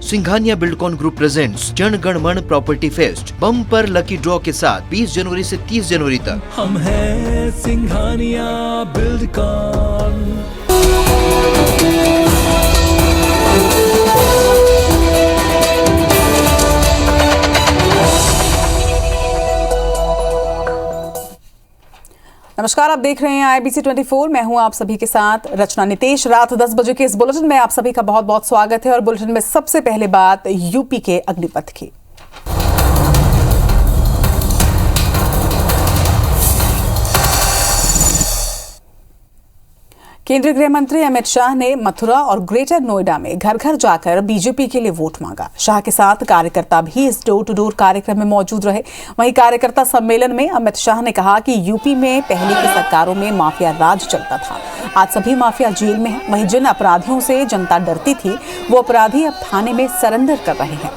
Singhania Buildcon group presents Jana Gana मन property fest bumper lucky draw के साथ 20 जनवरी से 30 जनवरी तक। हम हैं सिंघानिया बिल्डकॉन। नमस्कार, आप देख रहे हैं IBC 24। मैं हूं आप सभी के साथ रचना नितेश। रात 10 बजे के इस बुलेटिन में आप सभी का बहुत बहुत स्वागत है। और बुलेटिन में सबसे पहले बात यूपी के अग्निपथ की। केंद्रीय गृह मंत्री अमित शाह ने मथुरा और ग्रेटर नोएडा में घर घर जाकर बीजेपी के लिए वोट मांगा। शाह के साथ कार्यकर्ता भी इस डोर टू डोर कार्यक्रम में मौजूद रहे। वहीं कार्यकर्ता सम्मेलन में अमित शाह ने कहा कि यूपी में पहले की सरकारों में माफिया राज चलता था, आज सभी माफिया जेल में हैं। वहीं जिन अपराधियों से जनता डरती थी वो अपराधी अब थाने में सरेंडर कर रहे हैं।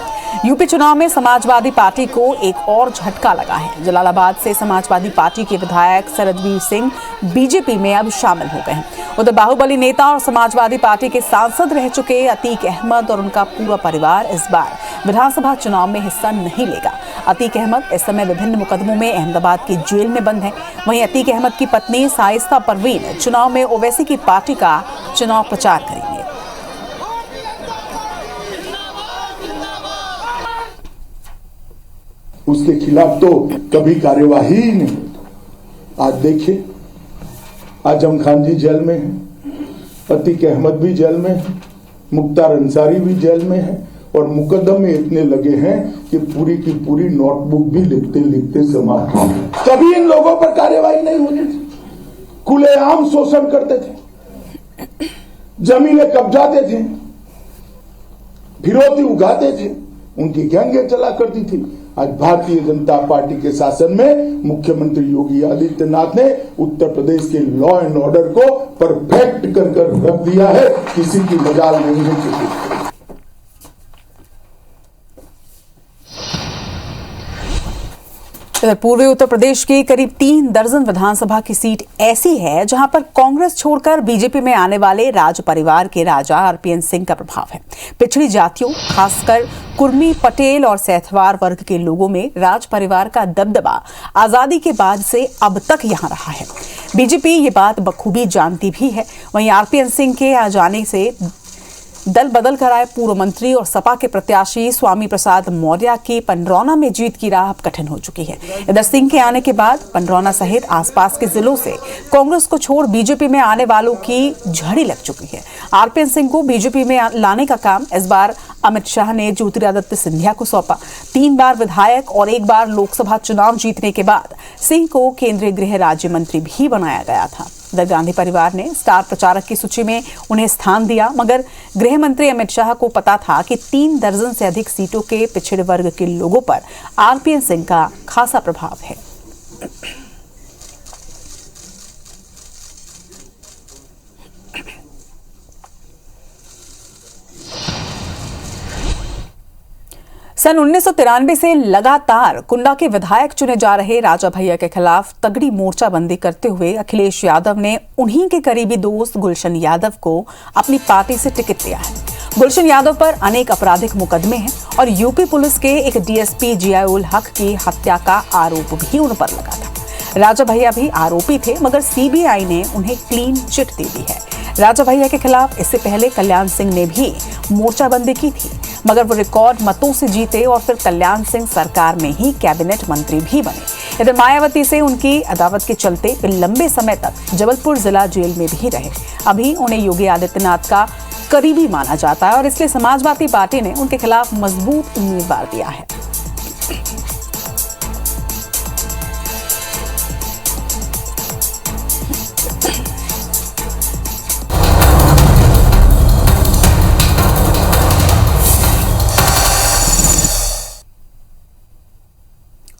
यूपी चुनाव में समाजवादी पार्टी को एक और झटका लगा है। जलालाबाद से समाजवादी पार्टी के विधायक शरदवीर सिंह बीजेपी में अब शामिल हो गए हैं। उधर बाहुबली नेता और समाजवादी पार्टी के सांसद रह चुके अतीक अहमद और उनका पूरा परिवार इस बार विधानसभा चुनाव में हिस्सा नहीं लेगा। अतीक अहमद इस समय विभिन्न मुकदमों में अहमदाबाद की जेल में बंद है। वहीं अतीक अहमद की पत्नी शाइस्ता परवीन चुनाव में ओवैसी की पार्टी का चुनाव प्रचार करेंगे। उसके खिलाफ तो कभी कार्यवाही ही नहीं होती। आज देखिए, आजम खान जी जेल में है, अतीक अहमद भी जेल में है, मुख्तार अंसारी भी जेल में है और मुकदमे इतने लगे हैं कि पूरी की पूरी नोटबुक भी लिखते लिखते समाप्त हो गई। कभी इन लोगों पर कार्यवाही नहीं होती थी। खुलेआम शोषण करते थे, जमीनें कब्जाते थे, फिरौती उगाते थे, उनकी गैंगें चला करती थी। आज भारतीय जनता पार्टी के शासन में मुख्यमंत्री योगी आदित्यनाथ ने उत्तर प्रदेश के लॉ एंड ऑर्डर को परफेक्ट कर रख दिया है। किसी की मजाल नहीं हो चुकी। पूर्वी उत्तर प्रदेश की करीब 3 दर्जन विधानसभा की सीट ऐसी है जहां पर कांग्रेस छोड़कर बीजेपी में आने वाले राज परिवार के राजा RPN सिंह का प्रभाव है। पिछड़ी जातियों, खासकर कुर्मी, पटेल और सैथवार वर्ग के लोगों में राज परिवार का दबदबा आजादी के बाद से अब तक यहां रहा है। बीजेपी ये बात बखूबी जानती भी है। वहीं RPN सिंह के आ जाने से दल बदल कर आए पूर्व मंत्री और सपा के प्रत्याशी स्वामी प्रसाद मौर्य की पंडरौना में जीत की राह अब कठिन हो चुकी है। इधर सिंह के आने के बाद पंडरौना सहित आसपास के जिलों से कांग्रेस को छोड़ बीजेपी में आने वालों की झड़ी लग चुकी है। RPN सिंह को बीजेपी में लाने का काम इस बार अमित शाह ने ज्योतिरादित्य सिंधिया को सौंपा। 3 बार विधायक और 1 बार लोकसभा चुनाव जीतने के बाद सिंह को केंद्रीय गृह राज्य मंत्री भी बनाया गया था। इधर गांधी परिवार ने स्टार प्रचारक की सूची में उन्हें स्थान दिया, मगर गृह मंत्री अमित शाह को पता था कि 3 दर्जन से अधिक सीटों के पिछड़े वर्ग के लोगों पर RPN सिंह का खासा प्रभाव है। सन 1993 से लगातार कुंडा के विधायक चुने जा रहे राजा भैया के खिलाफ तगड़ी मोर्चाबंदी करते हुए अखिलेश यादव ने उन्हीं के करीबी दोस्त गुलशन यादव को अपनी पार्टी से टिकट दिया है। गुलशन यादव पर अनेक आपराधिक मुकदमे हैं और यूपी पुलिस के एक DSP जियाउल हक की हत्या का आरोप भी उन पर लगा था। राजा भैया भी आरोपी थे, मगर CBI ने उन्हें क्लीन चिट दे दी है। राजा भैया के खिलाफ इससे पहले कल्याण सिंह ने भी मोर्चाबंदी की थी, मगर वो रिकॉर्ड मतों से जीते और फिर कल्याण सिंह सरकार में ही कैबिनेट मंत्री भी बने। इधर मायावती से उनकी अदावत के चलते वे लंबे समय तक जबलपुर जिला जेल में भी रहे। अभी उन्हें योगी आदित्यनाथ का करीबी माना जाता है और इसलिए समाजवादी पार्टी ने उनके खिलाफ मजबूत उम्मीदवार दिया है।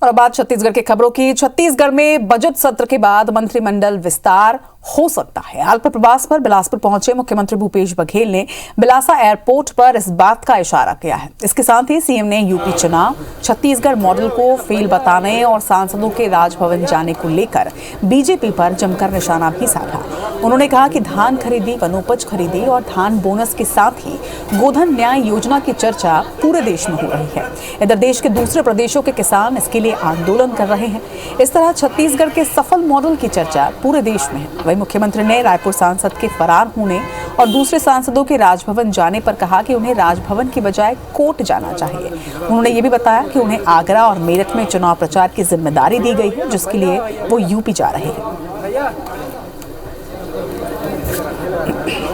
और अब बात छत्तीसगढ़ की खबरों की। छत्तीसगढ़ में बजट सत्र के बाद मंत्रिमंडल विस्तार हो सकता है। अल्प प्रवास पर बिलासपुर पहुंचे मुख्यमंत्री भूपेश बघेल ने बिलासा एयरपोर्ट पर इस बात का इशारा किया है। इसके साथ ही सीएम ने यूपी चुनाव, छत्तीसगढ़ मॉडल को फेल बताने और सांसदों के राजभवन जाने को लेकर बीजेपी पर जमकर निशाना भी साधा। उन्होंने कहा कि धान खरीदी, वनोपज खरीदी और धान बोनस के साथ ही गोधन न्याय योजना की चर्चा पूरे देश में हो रही है। इधर देश के दूसरे प्रदेशों के किसान इसके लिए आंदोलन कर रहे हैं। इस तरह छत्तीसगढ़ के सफल मॉडल की चर्चा पूरे देश में है। वहीं मुख्यमंत्री ने रायपुर सांसद के फरार होने और दूसरे सांसदों के राजभवन जाने पर कहा कि उन्हें राजभवन की बजाय कोर्ट जाना चाहिए। उन्होंने ये भी बताया कि उन्हें आगरा और मेरठ में चुनाव प्रचार की जिम्मेदारी दी गई है, जिसके लिए वो यूपी जा रहे हैं।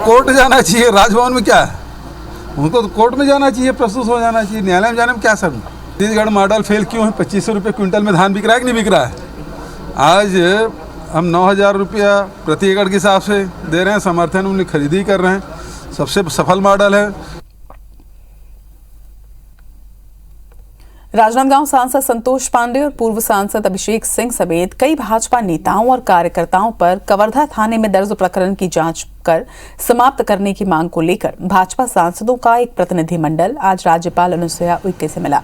कोर्ट जाना चाहिए, राजभवन में क्या है? उनको तो कोर्ट में जाना चाहिए, प्रस्तुत हो जाना चाहिए, न्यायालय में जाने में क्या सर? छत्तीसगढ़ मॉडल फेल क्यों है? 2500 रुपये क्विंटल में धान बिक रहा है कि नहीं बिक रहा है? आज हम 9000 रुपया प्रति एकड़ के हिसाब से दे रहे हैं, समर्थन उन्हें खरीदी कर रहे हैं, सबसे सफल मॉडल है। राजनांदगांव सांसद संतोष पांडे और पूर्व सांसद अभिषेक सिंह समेत कई भाजपा नेताओं और कार्यकर्ताओं पर कवर्धा थाने में दर्ज प्रकरण की जांच कर समाप्त करने की मांग को लेकर भाजपा सांसदों का एक प्रतिनिधिमंडल आज राज्यपाल अनुसुईया उइके से मिला।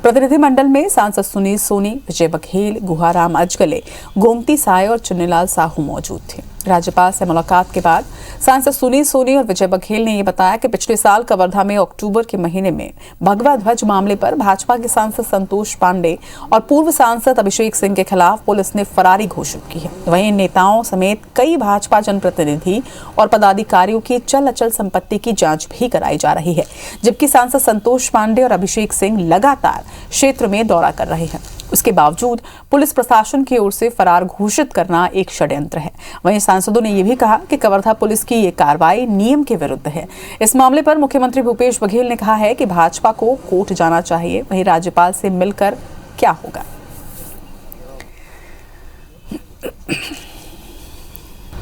प्रतिनिधिमंडल में सांसद सुनील सोनी, विजय बघेल, गुहाराम अजगले, गोमती साय और चुन्नीलाल साहू मौजूद थे। राज्यपाल से मुलाकात के बाद सांसद सुनील सोनी और विजय बघेल ने यह बताया कि पिछले साल कवर्धा में अक्टूबर के महीने में भगवा ध्वज मामले पर भाजपा के सांसद संतोष पांडे और पूर्व सांसद अभिषेक सिंह के खिलाफ पुलिस ने फरारी घोषित की है। वहीं नेताओं समेत कई भाजपा जनप्रतिनिधि और पदाधिकारियों की चल अचल संपत्ति की जांच भी कराई जा रही है, जबकि सांसद संतोष पांडे और अभिषेक सिंह लगातार क्षेत्र में दौरा कर रहे हैं। उसके बावजूद पुलिस प्रशासन की ओर से फरार घोषित करना एक षड्यंत्र है। वहीं सांसदों ने यह भी कहा कि कवर्धा पुलिस की ये कार्रवाई नियम के विरुद्ध है। इस मामले पर मुख्यमंत्री भूपेश बघेल ने कहा है कि भाजपा को कोर्ट जाना चाहिए। वहीं राज्यपाल से मिलकर क्या होगा?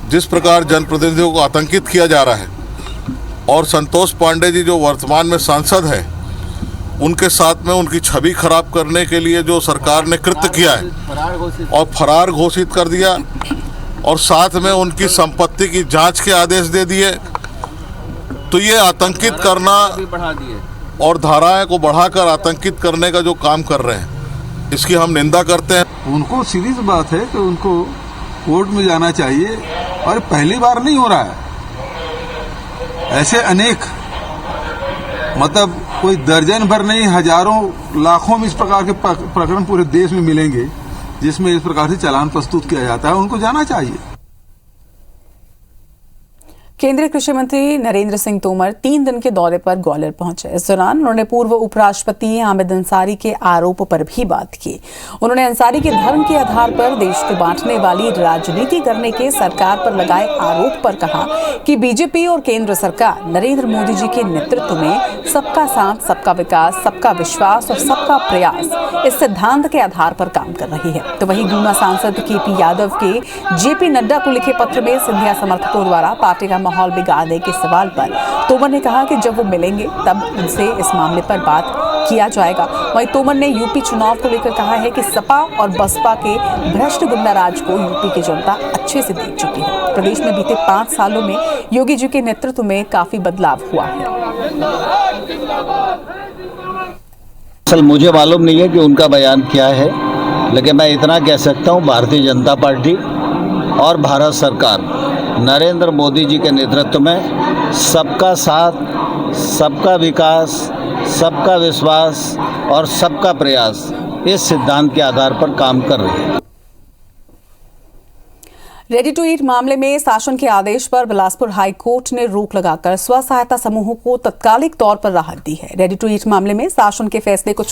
जिस प्रकार जनप्रतिनिधियों को आतंकित किया जा रहा है और संतोष पांडे जी जो वर्तमान में सांसद है, उनके साथ में उनकी छवि खराब करने के लिए जो सरकार ने कृत्य किया है और फरार घोषित कर दिया और साथ में उनकी संपत्ति की जांच के आदेश दे दिए, तो ये आतंकित करना और धाराएं को बढ़ाकर आतंकित करने का जो काम कर रहे हैं, इसकी हम निंदा करते हैं। उनको सीधी सी बात है कि उनको कोर्ट में जाना चाहिए और पहली बार नहीं हो रहा है। ऐसे अनेक, मतलब कोई दर्जन भर नहीं, हजारों लाखों में इस प्रकार के प्रकरण पूरे देश में मिलेंगे जिसमें इस प्रकार से चालान प्रस्तुत किया जाता है। उनको जाना चाहिए। केंद्रीय कृषि मंत्री नरेंद्र सिंह तोमर 3 दिन के दौरे पर ग्वालियर पहुंचे। इस दौरान उन्होंने पूर्व उपराष्ट्रपति हामिद अंसारी के आरोप पर भी बात की। उन्होंने अंसारी के धर्म के आधार पर देश को बांटने वाली राजनीति करने के सरकार पर लगाए आरोप पर कहा कि बीजेपी और केंद्र सरकार नरेंद्र मोदी जी के नेतृत्व में सबका साथ, सबका विकास, सबका विश्वास और सबका प्रयास इस सिद्धांत के आधार पर काम कर रही है। तो वहीं गुना सांसद केपी यादव के जेपी नड्डा को लिखे पत्र में सिंधिया समर्थकों द्वारा पार्टी का माहौल बिगाड़ने के सवाल पर तोमर ने कहा कि जब वो मिलेंगे तब उनसे इस मामले पर बात किया जाएगा। वहीं तोमर ने यूपी चुनाव को लेकर कहा है कि सपा और बसपा के भ्रष्ट गुंडा राज को यूपी की जनता अच्छे से देख चुकी है। प्रदेश में बीते 5 सालों में योगी जी के नेतृत्व में काफी बदलाव हुआ है। असल मुझे मालूम नहीं है कि उनका बयान क्या है, लेकिन मैं इतना कह सकता हूँ, भारतीय जनता पार्टी और भारत सरकार नरेंद्र मोदी जी के नेतृत्व में सबका साथ, सबका विकास, सबका विश्वास और सबका प्रयास इस सिद्धांत के आधार पर काम कर रही है। रेडी टू ईट मामले में शासन के आदेश पर बिलासपुर हाई कोर्ट ने रोक लगाकर स्व सहायता समूहों को तत्कालिक तौर पर राहत दी है। रेडी टू ईट मामले में शासन के फैसले को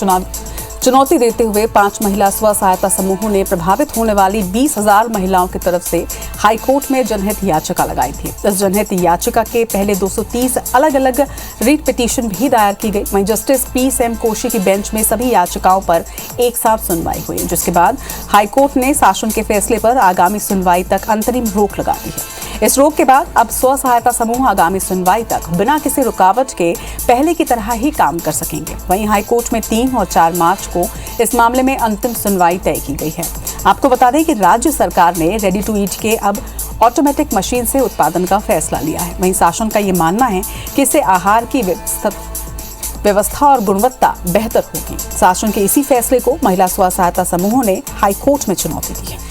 चुनौती देते हुए 5 महिला स्व सहायता समूहों ने प्रभावित होने वाली 20,000 महिलाओं की तरफ से हाई कोर्ट में जनहित याचिका लगाई थी। इस जनहित याचिका के पहले 230 अलग अलग रीट पिटीशन भी दायर की गई। वहीं जस्टिस पी.एम. कोशी की बेंच में सभी याचिकाओं पर एक साथ सुनवाई हुई, जिसके बाद हाई कोर्ट ने शासन के फैसले पर आगामी सुनवाई तक अंतरिम रोक लगा दी है। इस रोक के बाद अब स्व सहायता समूह आगामी सुनवाई तक बिना किसी रुकावट के पहले की तरह ही काम कर सकेंगे। वहीं हाई कोर्ट में 3 और 4 मार्च को इस मामले में अंतिम सुनवाई तय की गई है। आपको बता दें कि राज्य सरकार ने रेडी टू ईट के अब ऑटोमेटिक मशीन से उत्पादन का फैसला लिया है। वहीं शासन का ये मानना है कि इससे आहार की व्यवस्था और गुणवत्ता बेहतर होगी। शासन के इसी फैसले को महिला स्व सहायता समूहों ने हाईकोर्ट में चुनौती दी है।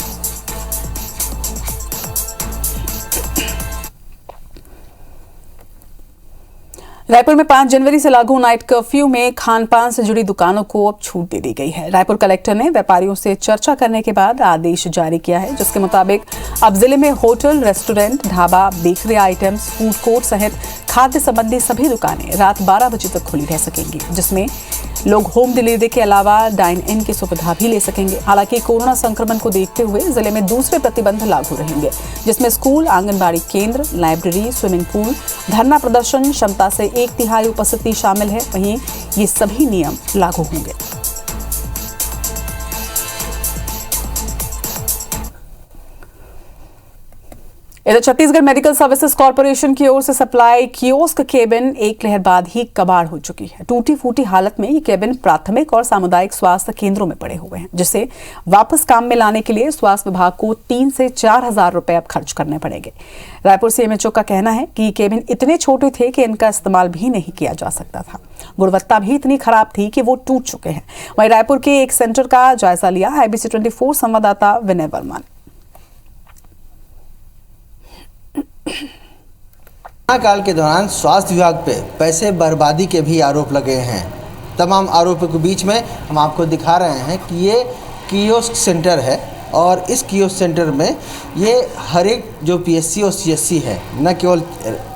रायपुर में 5 जनवरी से लागू नाइट कर्फ्यू में खान पान से जुड़ी दुकानों को अब छूट दे दी गई है। रायपुर कलेक्टर ने व्यापारियों से चर्चा करने के बाद आदेश जारी किया है, जिसके मुताबिक अब जिले में hotel, restaurant, dhaba, bakery items, food court सहित खाद्य संबंधी सभी दुकानें रात 12 बजे तक खुली रह सकेंगी, जिसमें लोग होम डिलीवरी के अलावा डाइन इन की सुविधा भी ले सकेंगे। हालांकि कोरोना संक्रमण को देखते हुए जिले में दूसरे प्रतिबंध लागू रहेंगे, जिसमें स्कूल, आंगनबाड़ी केंद्र, लाइब्रेरी, स्विमिंग पूल, धरना प्रदर्शन, क्षमता से 1/3 उपस्थिति शामिल है। वहीं ये सभी नियम लागू होंगे। इधर छत्तीसगढ़ मेडिकल सर्विसेज कॉर्पोरेशन की ओर से सप्लाई कियोस्क केबिन एक लहर बाद ही कबाड़ हो चुकी है। टूटी फूटी हालत में ये केबिन प्राथमिक और सामुदायिक स्वास्थ्य केंद्रों में पड़े हुए हैं, जिसे वापस काम में लाने के लिए स्वास्थ्य विभाग को 3 से 4 हजार रुपए अब खर्च करने पड़ेंगे। रायपुर सीएमएचओ का कहना है कि ये केबिन इतने छोटे थे कि इनका इस्तेमाल भी नहीं किया जा सकता था। गुणवत्ता भी इतनी खराब थी कि वो टूट चुके हैं। वहीं रायपुर के एक सेंटर का जायजा लिया IBC 24 संवाददाता विनय वर्मा ने। कोरोना काल के दौरान स्वास्थ्य विभाग पे पैसे बर्बादी के भी आरोप लगे हैं। तमाम आरोपों के बीच में हम आपको दिखा रहे हैं कि ये कियोस्क सेंटर है और इस कियोस्क सेंटर में ये हर एक जो PSC और CSC है, न केवल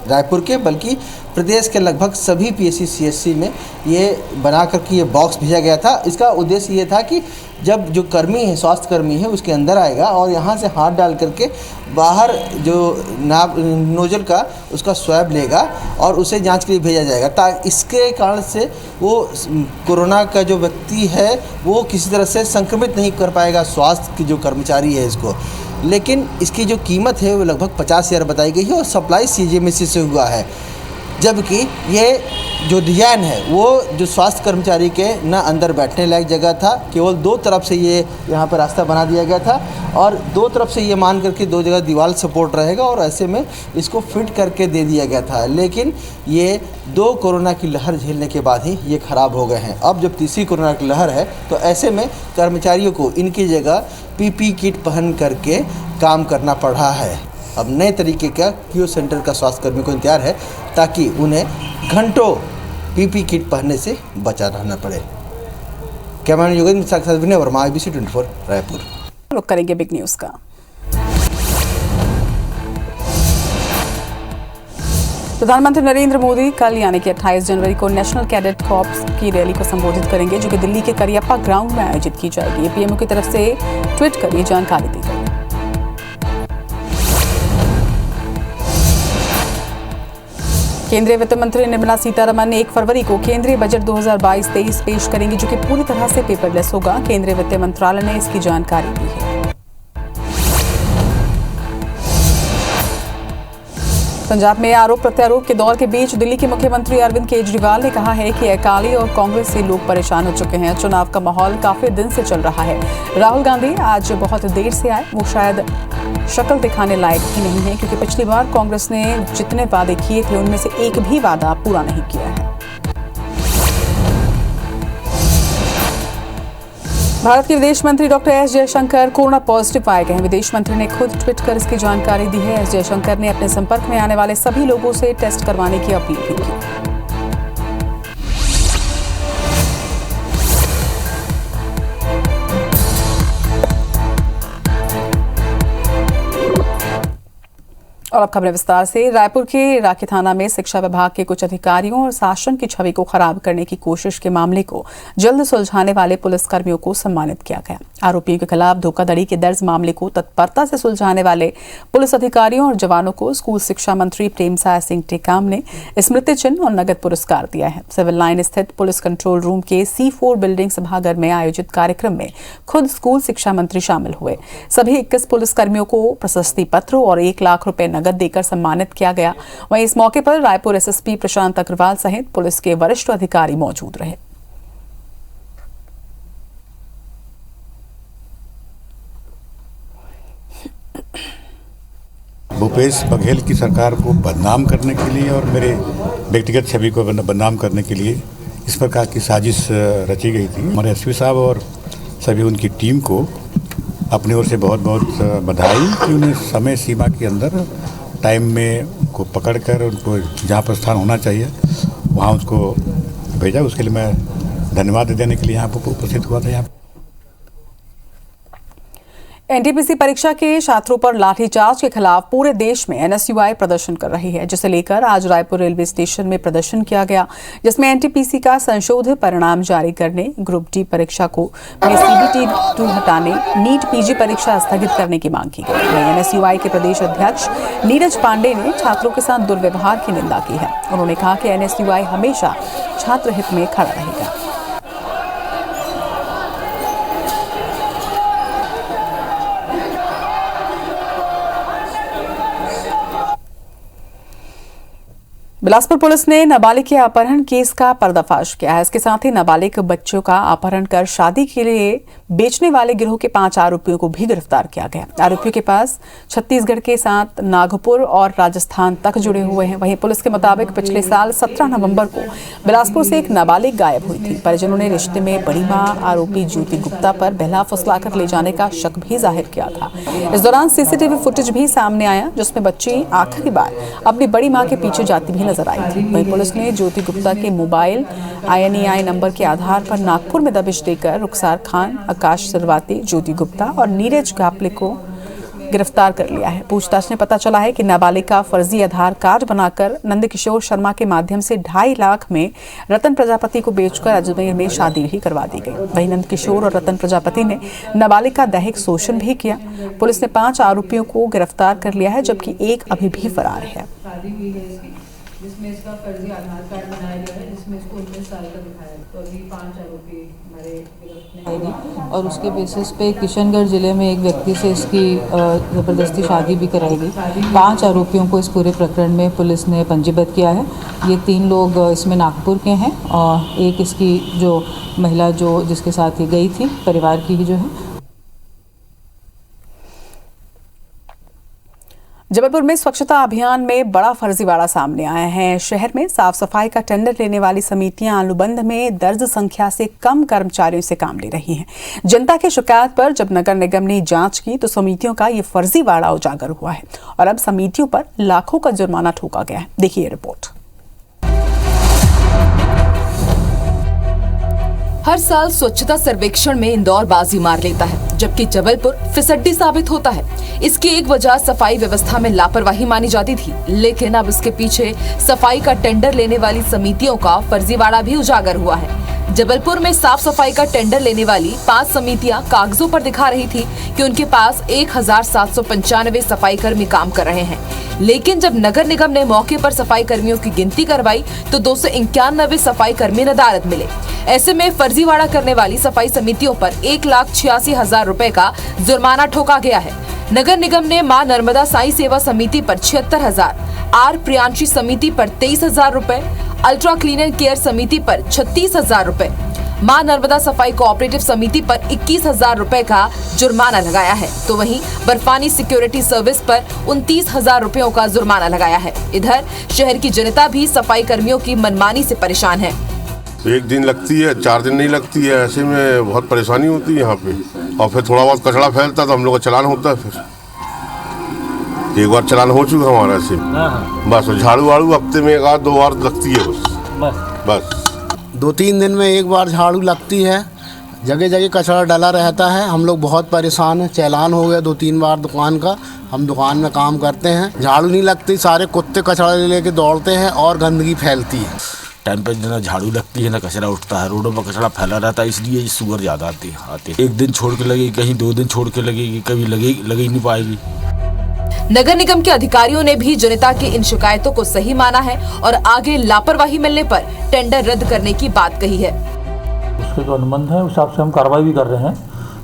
रायपुर के बल्कि प्रदेश के लगभग सभी PSC CSC में ये बना करके ये बॉक्स भेजा गया था। इसका उद्देश्य ये था कि जब जो कर्मी है, स्वास्थ्य कर्मी है, उसके अंदर आएगा और यहाँ से हाथ डाल करके बाहर जो नोजल का उसका स्वैब लेगा और उसे जांच के लिए भेजा जाएगा, ताकि इसके कारण से वो कोरोना का जो व्यक्ति है वो किसी तरह से संक्रमित नहीं कर पाएगा स्वास्थ्य की जो कर्मचारी है इसको। लेकिन इसकी जो कीमत है वो लगभग 50,000 बताई गई है और सप्लाई CGMC से हुआ है, जबकि ये जो डिज़ाइन है वो जो स्वास्थ्य कर्मचारी के न अंदर बैठने लायक जगह था, केवल 2 तरफ से ये यहाँ पर रास्ता बना दिया गया था और 2 तरफ से ये मान करके 2 जगह दीवार सपोर्ट रहेगा और ऐसे में इसको फिट करके दे दिया गया था। लेकिन ये 2 कोरोना की लहर झेलने के बाद ही ये ख़राब हो गए हैं। अब जब तीसरी कोरोना की लहर है तो ऐसे में कर्मचारियों को इनकी जगह PPE किट पहन करके काम करना पड़ रहा है। अब नए तरीके का कियोस्क सेंटर का स्वास्थ्य कर्मी को इंतजार है ताकि उन्हें घंटों PPE किट पहनने से बचा रहना पड़े। कैमरामैन योगेंद्र के साथ विनय वर्मा, IBC 24 रायपुर। रुक करेंगे बिग न्यूज का। प्रधानमंत्री नरेंद्र मोदी कल यानी कि 28 जनवरी को नेशनल कैडेट कॉर्प्स की रैली को संबोधित करेंगे, जो कि दिल्ली के करियप्पा ग्राउंड में आयोजित की जाएगी। पीएमओ की तरफ से ट्वीट कर ये जानकारी दी गई। केंद्रीय वित्त मंत्री निर्मला सीतारमण ने 1 फरवरी को केंद्रीय बजट 2022-23 पेश करेंगी, जो कि पूरी तरह से पेपरलेस होगा। केंद्रीय वित्त मंत्रालय ने इसकी जानकारी दी है। पंजाब में आरोप प्रत्यारोप के दौर के बीच दिल्ली के मुख्यमंत्री अरविंद केजरीवाल ने कहा है कि अकाली और कांग्रेस से लोग परेशान हो चुके हैं। चुनाव का माहौल काफी दिन से चल रहा है। राहुल गांधी आज बहुत देर से आए, वो शायद शक्ल दिखाने लायक ही नहीं है, क्योंकि पिछली बार कांग्रेस ने जितने वादे किए थे उनमें से एक भी वादा पूरा नहीं किया है। भारत के विदेश मंत्री doctor S Jaishankar corona positive पाए गए हैं। विदेश मंत्री ने खुद ट्वीट कर इसकी जानकारी दी है। एस जयशंकर ने अपने संपर्क में आने वाले सभी लोगों से टेस्ट करवाने की अपील भी की। और अब खबरें विस्तार से। रायपुर के राखी थाना में शिक्षा विभाग के कुछ अधिकारियों और शासन की छवि को खराब करने की कोशिश के मामले को जल्द सुलझाने वाले पुलिसकर्मियों को सम्मानित किया गया। आरोपियों के खिलाफ धोखाधड़ी के दर्ज मामले को तत्परता से सुलझाने वाले पुलिस अधिकारियों और जवानों को स्कूल शिक्षा मंत्री प्रेमसाय सिंह टेकाम ने स्मृति चिन्ह और नगद पुरस्कार दिया है। सिविल लाइन स्थित पुलिस कंट्रोल रूम के C4 बिल्डिंग सभागार में आयोजित कार्यक्रम में खुद स्कूल शिक्षा मंत्री शामिल हुए। सभी 21 पुलिसकर्मियों को प्रशस्ति पत्र और 1 लाख रुपए नगद देकर सम्मानित किया गया। वहीं इस मौके पर रायपुर SSP प्रशांत अग्रवाल सहित पुलिस के वरिष्ठ अधिकारी मौजूद रहे। भूपेश बघेल की सरकार को बदनाम करने के लिए और मेरे व्यक्तिगत छवि को बदनाम करने के लिए इस प्रकार की साजिश रची गई थी। हमारे एसपी साहब और सभी उनकी टीम को अपनी ओर से बहुत बहुत बधाई कि उन्हें समय सीमा के अंदर टाइम में उनको पकड़कर उनको जहाँ पर स्थान होना चाहिए वहाँ उसको भेजा। उसके लिए मैं धन्यवाद देने के लिए यहाँ पर उपस्थित हुआ था। यहाँ एनटीपीसी परीक्षा के छात्रों पर लाठीचार्ज के खिलाफ पूरे देश में एनएसयूआई प्रदर्शन कर रही है, जिसे लेकर आज रायपुर रेलवे स्टेशन में प्रदर्शन किया गया, जिसमें एनटीपीसी का संशोधित परिणाम जारी करने, ग्रुप डी परीक्षा को सीबीटी 2 हटाने, नीट पीजी परीक्षा स्थगित करने की मांग की गई। वहीं एनएसयूआई के प्रदेश अध्यक्ष नीरज पांडे ने छात्रों के साथ दुर्व्यवहार की निंदा की है। उन्होंने कहा कि एनएसयूआई हमेशा छात्र हित में खड़ा रहेगा। बिलासपुर पुलिस ने नाबालिग के अपहरण केस का पर्दाफाश किया है। इसके साथ ही नाबालिग बच्चों का अपहरण कर शादी के लिए बेचने वाले गिरोह के 5 आरोपियों को भी गिरफ्तार किया गया। आरोपियों के पास छत्तीसगढ़ के साथ नागपुर और राजस्थान तक जुड़े हुए हैं। वहीं पुलिस के मुताबिक पिछले साल 17 नवंबर को बिलासपुर से एक नाबालिग गायब हुई थी। परिजनों ने रिश्ते में बड़ी मां आरोपी ज्योति गुप्ता पर बहला फुसलाकर ले जाने का शक भी जाहिर किया था। इस दौरान सीसीटीवी फुटेज भी सामने आया, जिसमें बच्ची आखिरी बार अपनी बड़ी मां के पीछे जाती भी नजर आई थी। वहीं पुलिस ने ज्योति गुप्ता के मोबाइल INEI नंबर के आधार पर नागपुर में दबिश देकर रुखसार खान, आकाश सरवाती, ज्योति गुप्ता और नीरज कापले को गिरफ्तार कर लिया है। पूछताछ में पता चला है कि नाबालिग का फर्जी आधार कार्ड बनाकर नंदकिशोर शर्मा के माध्यम से 2.5 लाख में रतन प्रजापति को बेचकर अजमेर में शादी भी करवा दी गई। वहीं नंदकिशोर और रतन प्रजापति ने नाबालिग का दैहिक शोषण भी किया। पुलिस ने 5 आरोपियों को गिरफ्तार कर लिया है, जबकि एक अभी भी फरार है। जिसमें इसका फर्जी आधार कार्ड बनाया गया है, जिसमें इसको 19 साल का दिखाया है। तो अभी 5 आरोपी हमारे गिरफ्त में और उसके बेसिस पे किशनगढ़ जिले में एक व्यक्ति से इसकी ज़बरदस्ती शादी भी कराई गई। 5 आरोपियों को इस पूरे प्रकरण में पुलिस ने पंजीबद्ध किया है। ये 3 लोग इसमें नागपुर के हैं और एक इसकी जो महिला जो जिसके साथ ही गई थी परिवार की जो है। जबलपुर में स्वच्छता अभियान में बड़ा फर्जीवाड़ा सामने आया है। शहर में साफ सफाई का टेंडर लेने वाली समितियां अनुबंध में दर्ज संख्या से कम कर्मचारियों से काम ले रही हैं। जनता की शिकायत पर जब नगर निगम ने जांच की तो समितियों का ये फर्जीवाड़ा उजागर हुआ है और अब समितियों पर लाखों का जुर्माना ठोका गया है। देखिए रिपोर्ट। हर साल स्वच्छता सर्वेक्षण में इंदौर बाजी मार लेता है, जबकि जबलपुर फिसड्डी साबित होता है। इसकी एक वजह सफाई व्यवस्था में लापरवाही मानी जाती थी, लेकिन अब इसके पीछे सफाई का टेंडर लेने वाली समितियों का फर्जीवाड़ा भी उजागर हुआ है। जबलपुर में साफ सफाई का टेंडर लेने वाली 5 समितियां कागजों पर दिखा रही थी कि उनके पास 1795 सफाई कर्मी काम कर रहे हैं, लेकिन जब नगर निगम ने मौके पर सफाई कर्मियों की गिनती करवाई तो 291 सफाई कर्मी नदारद मिले। ऐसे में फर्जीवाड़ा करने वाली सफाई समितियों पर 1,86,000 रुपए का जुर्माना ठोका गया है। नगर निगम ने मां नर्मदा साई सेवा समिति पर 76,000, आर प्रियांशी समिति पर 23,000 रुपए, अल्ट्रा क्लीन एंड केयर समिति पर 36,000 रुपए, मां नर्मदा सफाई कोऑपरेटिव समिति पर 21,000 रुपए का जुर्माना लगाया है। तो वहीं बर्फानी सिक्योरिटी सर्विस पर 29,000 रुपयों का जुर्माना लगाया है। इधर शहर की जनता भी सफाई कर्मियों की मनमानी से परेशान है। एक दिन लगती है, 4 दिन नहीं लगती है। ऐसे में बहुत परेशानी होती है यहाँ पे। और फिर थोड़ा बहुत कचरा फैलता तो हम लोग का चालान होता है। फिर एक बार चालान हो चुका हमारा ऐसे। बस झाड़ू वाड़ू हफ्ते में 1-2 बार लगती है बस 2-3 दिन में एक बार झाड़ू लगती है। जगह जगह कचरा डला रहता है। हम लोग बहुत परेशान हैं। चालान हो गया 2-3 बार दुकान का। हम दुकान में काम करते हैं, झाड़ू नहीं लगती। सारे कुत्ते कचरा लेके दौड़ते हैं और गंदगी फैलती है। टाइम पे ना झाड़ू लगती है ना कचरा उठता है। रोडों पर कचरा फैला रहता है, इसलिए सुअर ज़्यादा आते। एक दिन छोड़ के लगेगी, कहीं 2 दिन छोड़ के लगेगी, कभी लग ही नहीं पाएगी। नगर निगम के अधिकारियों ने भी जनता की इन शिकायतों को सही माना है और आगे लापरवाही मिलने पर टेंडर रद्द करने की बात कही है। उसके जो अनुबंध है उस हिसाब से हम कार्रवाई भी कर रहे हैं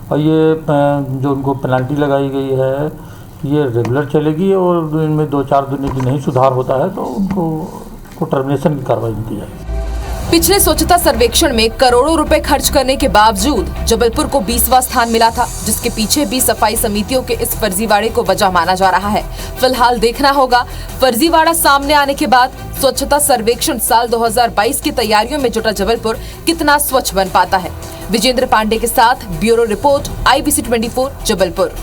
और ये जो उनको पेनल्टी लगाई गई है ये रेगुलर चलेगी और इनमें 2-4 दिन की नहीं सुधार होता है तो उनको टर्मिनेशन की कार्रवाई की जाएगी। पिछले स्वच्छता सर्वेक्षण में करोड़ों रुपए खर्च करने के बावजूद जबलपुर को 20वां स्थान मिला था, जिसके पीछे भी सफाई समितियों के इस फर्जीवाड़े को वजह माना जा रहा है। फिलहाल देखना होगा फर्जीवाड़ा सामने आने के बाद स्वच्छता सर्वेक्षण साल 2022 की तैयारियों में जुटा जबलपुर कितना स्वच्छ बन पाता है। विजेंद्र पांडे के साथ bureau report, IBC 24 Jabalpur.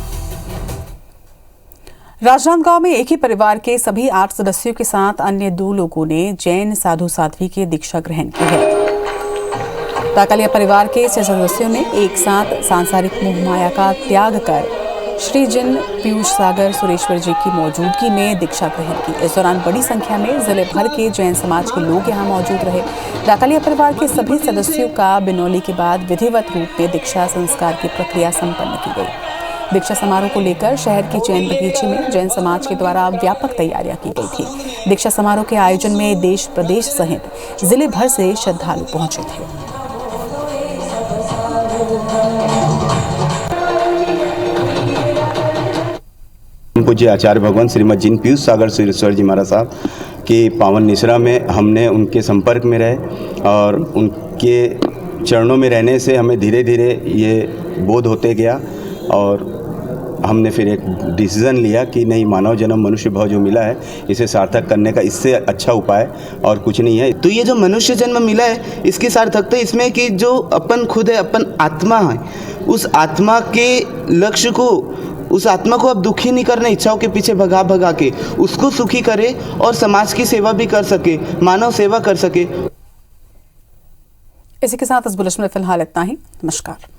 Rajnandgaon में एक ही परिवार के सभी 8 सदस्यों के साथ अन्य 2 लोगों ने जैन साधु साध्वी की दीक्षा ग्रहण की है। ताकलिया परिवार के 6 सदस्यों ने एक साथ सांसारिक मोह माया का त्याग कर श्री जिन पीयूष सागर सुरेश्वर जी की मौजूदगी में दीक्षा ग्रहण की। इस दौरान बड़ी संख्या में जिले भर के जैन समाज के लोग यहां मौजूद रहे। ताकलिया परिवार के सभी सदस्यों का बिनौली के बाद विधिवत रूप में दीक्षा संस्कार की प्रक्रिया संपन्न की गई। दीक्षा समारोह को लेकर शहर के जैन बगीचे में जैन समाज के द्वारा व्यापक तैयारियां की गई थी। दीक्षा समारोह के आयोजन में देश प्रदेश सहित जिले भर से श्रद्धालु पहुंचे थे। पूज्य आचार्य भगवान श्रीमद जिन पीयूष सागर सुरेश्वर जी महाराज साहब की पावन निश्रा में हमने उनके संपर्क में रहे और उनके चरणों में रहने से हमें धीरे धीरे ये बोध होते गया और हमने फिर एक डिसीज़न लिया कि नहीं, मानव जन्म मनुष्य भाव जो मिला है इसे सार्थक करने का इससे अच्छा उपाय और कुछ नहीं है। तो ये जो मनुष्य जन्म मिला है इसकी सार्थकता इसमें कि जो अपन खुद है, अपन आत्मा है, उस आत्मा के लक्ष्य को, उस आत्मा को अब दुखी नहीं करना, इच्छाओं के पीछे भगा भगा के उसको सुखी करे और समाज की सेवा भी कर सके, मानव सेवा कर सके। इसी के साथ इस बुलेटिन में फिलहाल इतना ही। नमस्कार।